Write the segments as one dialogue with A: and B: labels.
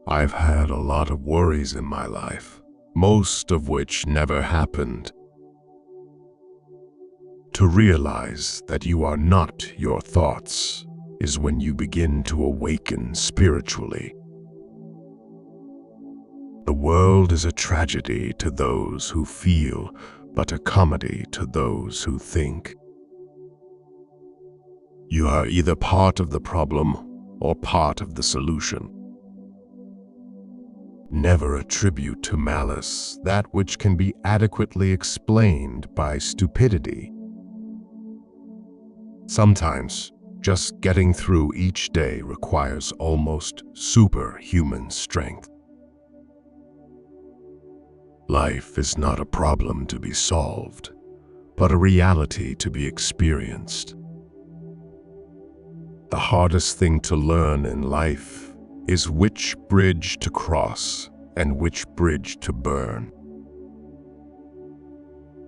A: I've had a lot of worries in my life, most of which never happened. To realize that you are not your thoughts is when you begin to awaken spiritually. The world is a tragedy to those who feel, but a comedy to those who think. You are either part of the problem or part of the solution. Never attribute to malice that which can be adequately explained by stupidity. Sometimes, just getting through each day requires almost superhuman strength. Life is not a problem to be solved, but a reality to be experienced. The hardest thing to learn in life is which bridge to cross and which bridge to burn.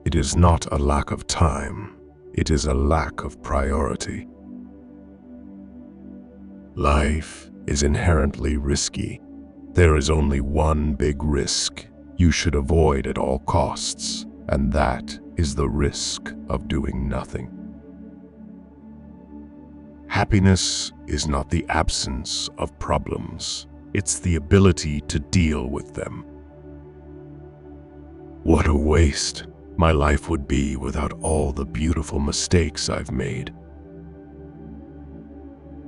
A: It is not a lack of time, it is a lack of priority. Life is inherently risky. There is only one big risk you should avoid at all costs, and that is the risk of doing nothing. Happiness is not the absence of problems, it's the ability to deal with them. What a waste my life would be without all the beautiful mistakes I've made.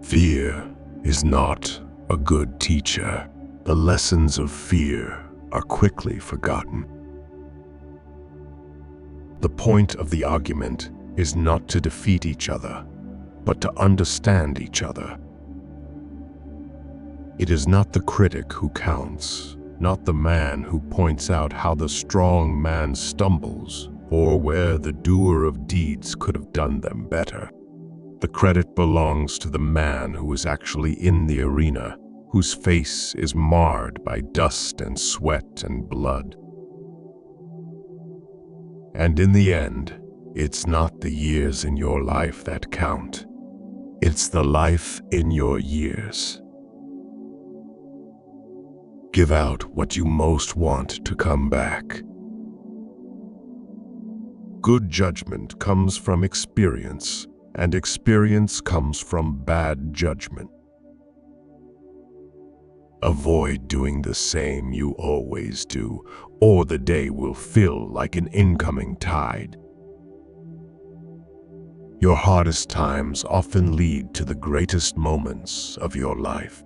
A: Fear is not a good teacher. The lessons of fear are quickly forgotten. The point of the argument is not to defeat each other, but to understand each other. It is not the critic who counts, not the man who points out how the strong man stumbles, or where the doer of deeds could have done them better. The credit belongs to the man who is actually in the arena, whose face is marred by dust and sweat and blood. And in the end, it's not the years in your life that count. It's the life in your years. Give out what you most want to come back. Good judgment comes from experience, and experience comes from bad judgment. Avoid doing the same you always do, or the day will feel like an incoming tide. Your hardest times often lead to the greatest moments of your life.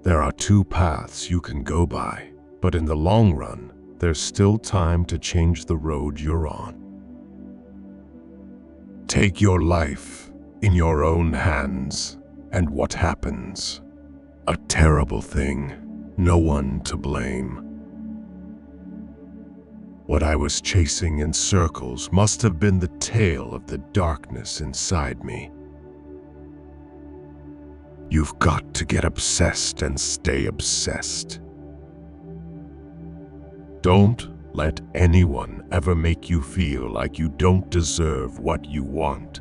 A: There are two paths you can go by, but in the long run, there's still time to change the road you're on. Take your life in your own hands, and what happens? A terrible thing, no one to blame. What I was chasing in circles must have been the tail of the darkness inside me. You've got to get obsessed and stay obsessed. Don't let anyone ever make you feel like you don't deserve what you want.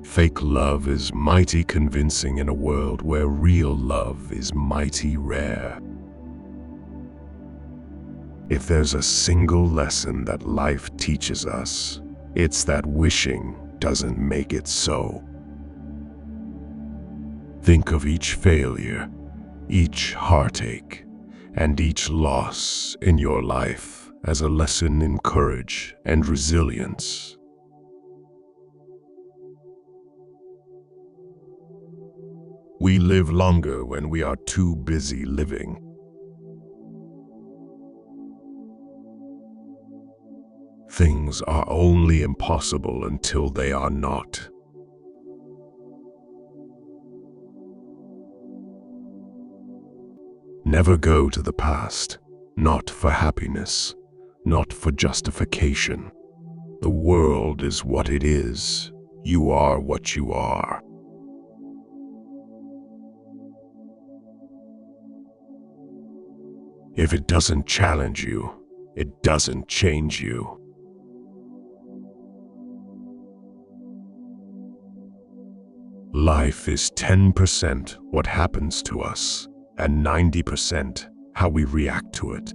A: Fake love is mighty convincing in a world where real love is mighty rare. If there's a single lesson that life teaches us, it's that wishing doesn't make it so. Think of each failure, each heartache, and each loss in your life as a lesson in courage and resilience. We live longer when we are too busy living. Things are only impossible until they are not. Never go to the past, not for happiness, not for justification. The world is what it is. You are what you are. If it doesn't challenge you, it doesn't change you. Life is 10% what happens to us, and 90% how we react to it.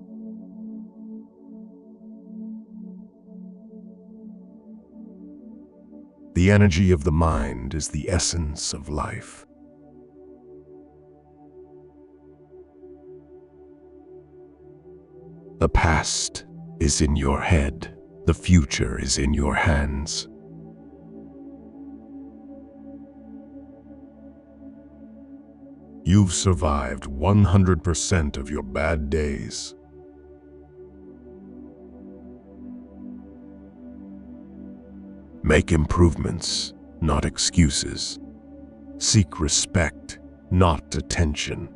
A: The energy of the mind is the essence of life. The past is in your head. The future is in your hands. You've survived 100% of your bad days. Make improvements, not excuses. Seek respect, not attention.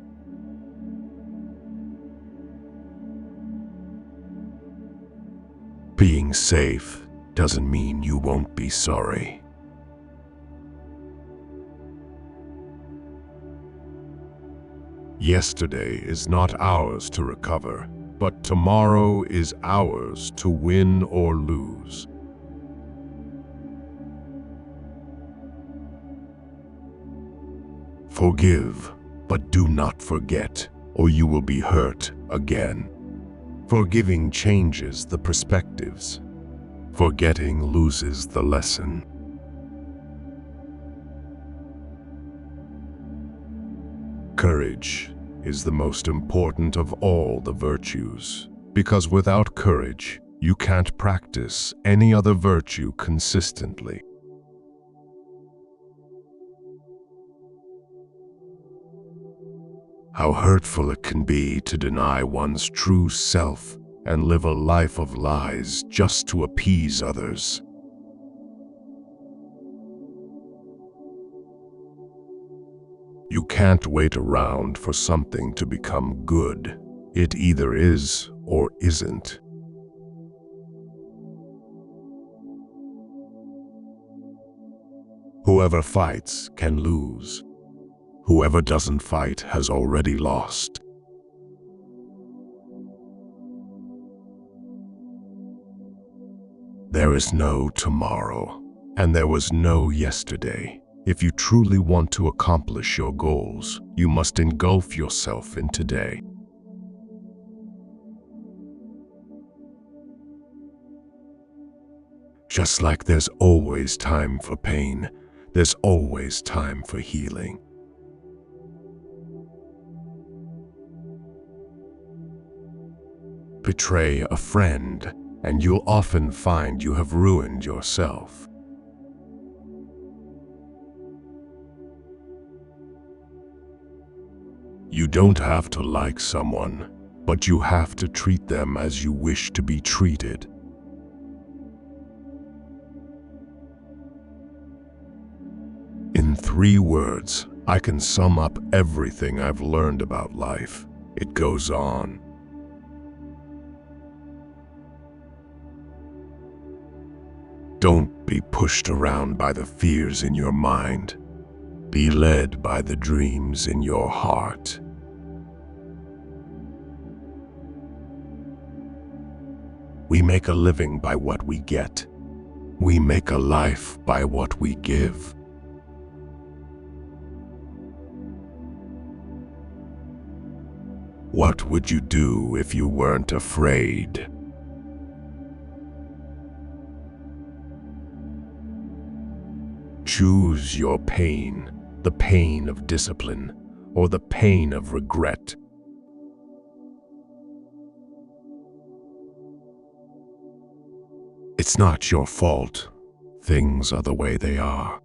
A: Being safe doesn't mean you won't be sorry. Yesterday is not ours to recover, but tomorrow is ours to win or lose. Forgive, but do not forget, or you will be hurt again. Forgiving changes the perspectives. Forgetting loses the lesson. Courage is the most important of all the virtues, because without courage, you can't practice any other virtue consistently. How hurtful it can be to deny one's true self and live a life of lies just to appease others. You can't wait around for something to become good. It either is or isn't. Whoever fights can lose. Whoever doesn't fight has already lost. There is no tomorrow, and there was no yesterday. If you truly want to accomplish your goals, you must engulf yourself in today. Just like there's always time for pain, there's always time for healing. Betray a friend, and you'll often find you have ruined yourself. You don't have to like someone, but you have to treat them as you wish to be treated. In 3 words, I can sum up everything I've learned about life. It goes on. Don't be pushed around by the fears in your mind. Be led by the dreams in your heart. We make a living by what we get. We make a life by what we give. What would you do if you weren't afraid? Choose your pain, the pain of discipline, or the pain of regret. It's not your fault. Things are the way they are.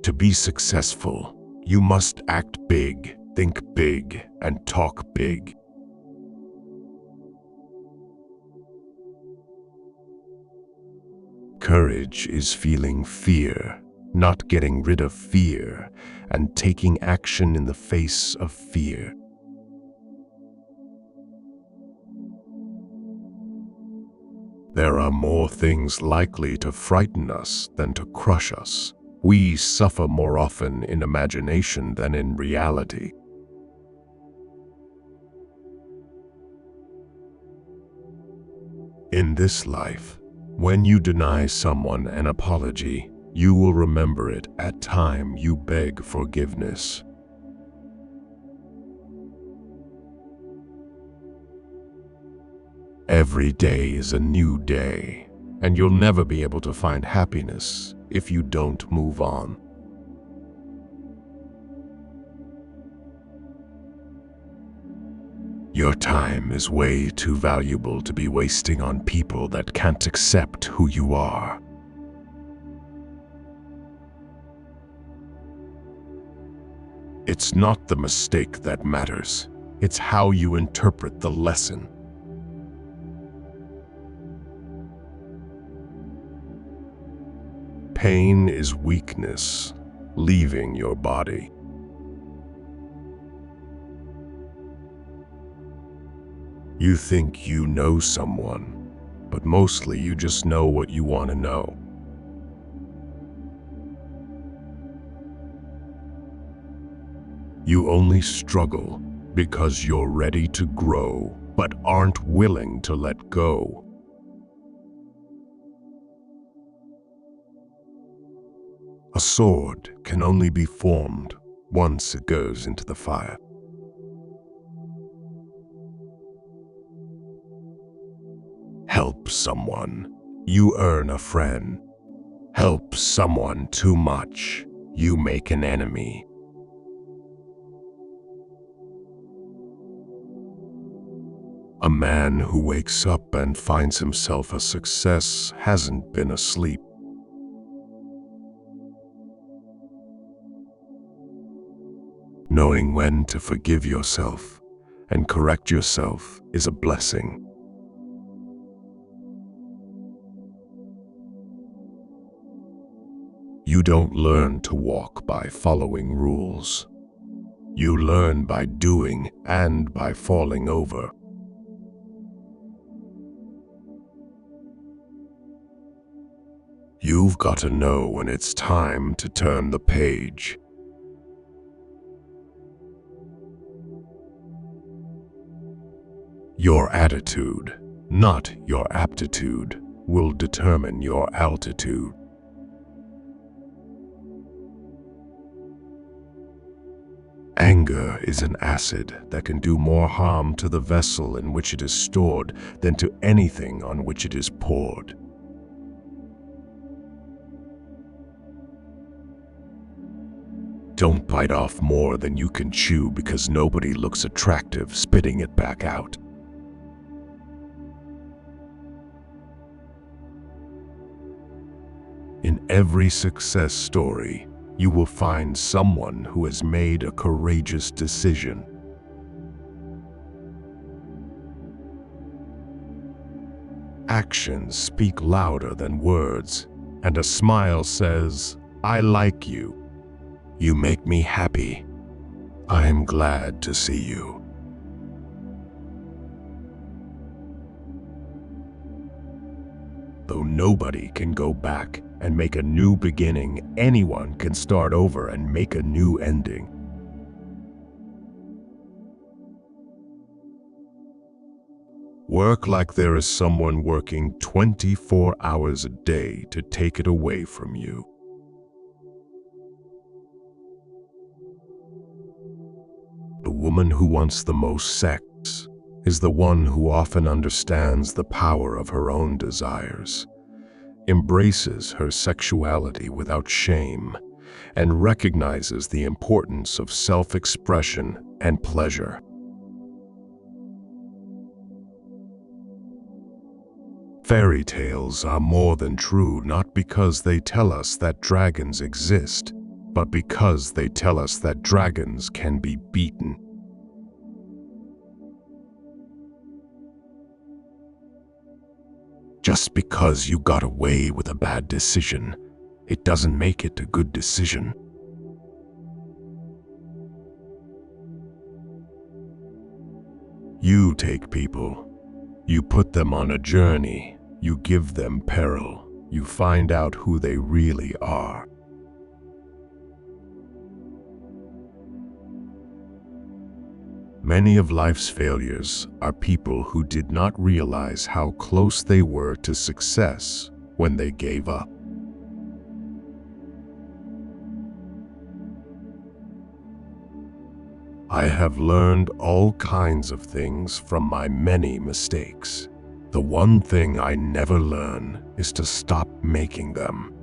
A: To be successful, you must act big, think big, and talk big. Courage is feeling fear, not getting rid of fear, and taking action in the face of fear. There are more things likely to frighten us than to crush us. We suffer more often in imagination than in reality. In this life, When you deny someone an apology, you will remember it at time you beg forgiveness. Every day is a new day, and you'll never be able to find happiness if you don't move on. Your time is way too valuable to be wasting on people that can't accept who you are. It's not the mistake that matters. It's how you interpret the lesson. Pain is weakness, leaving your body. You think you know someone, but mostly you just know what you want to know. You only struggle because you're ready to grow, but aren't willing to let go. A sword can only be formed once it goes into the fire. Help someone, you earn a friend. Help someone too much, you make an enemy. A man who wakes up and finds himself a success hasn't been asleep. Knowing when to forgive yourself and correct yourself is a blessing. You don't learn to walk by following rules. You learn by doing and by falling over. You've got to know when it's time to turn the page. Your attitude, not your aptitude, will determine your altitude. Anger is an acid that can do more harm to the vessel in which it is stored than to anything on which it is poured. Don't bite off more than you can chew because nobody looks attractive spitting it back out. In every success story, you will find someone who has made a courageous decision. Actions speak louder than words, and a smile says, "I like you. You make me happy. I'm glad to see you." Though nobody can go back and make a new beginning, anyone can start over and make a new ending. Work like there is someone working 24 hours a day to take it away from you. The woman who wants the most sex is the one who often understands the power of her own desires, embraces her sexuality without shame, and recognizes the importance of self-expression and pleasure. Fairy tales are more than true not because they tell us that dragons exist, but because they tell us that dragons can be beaten. Just because you got away with a bad decision, it doesn't make it a good decision. You take people, you put them on a journey, you give them peril, you find out who they really are. Many of life's failures are people who did not realize how close they were to success when they gave up. I have learned all kinds of things from my many mistakes. The one thing I never learn is to stop making them.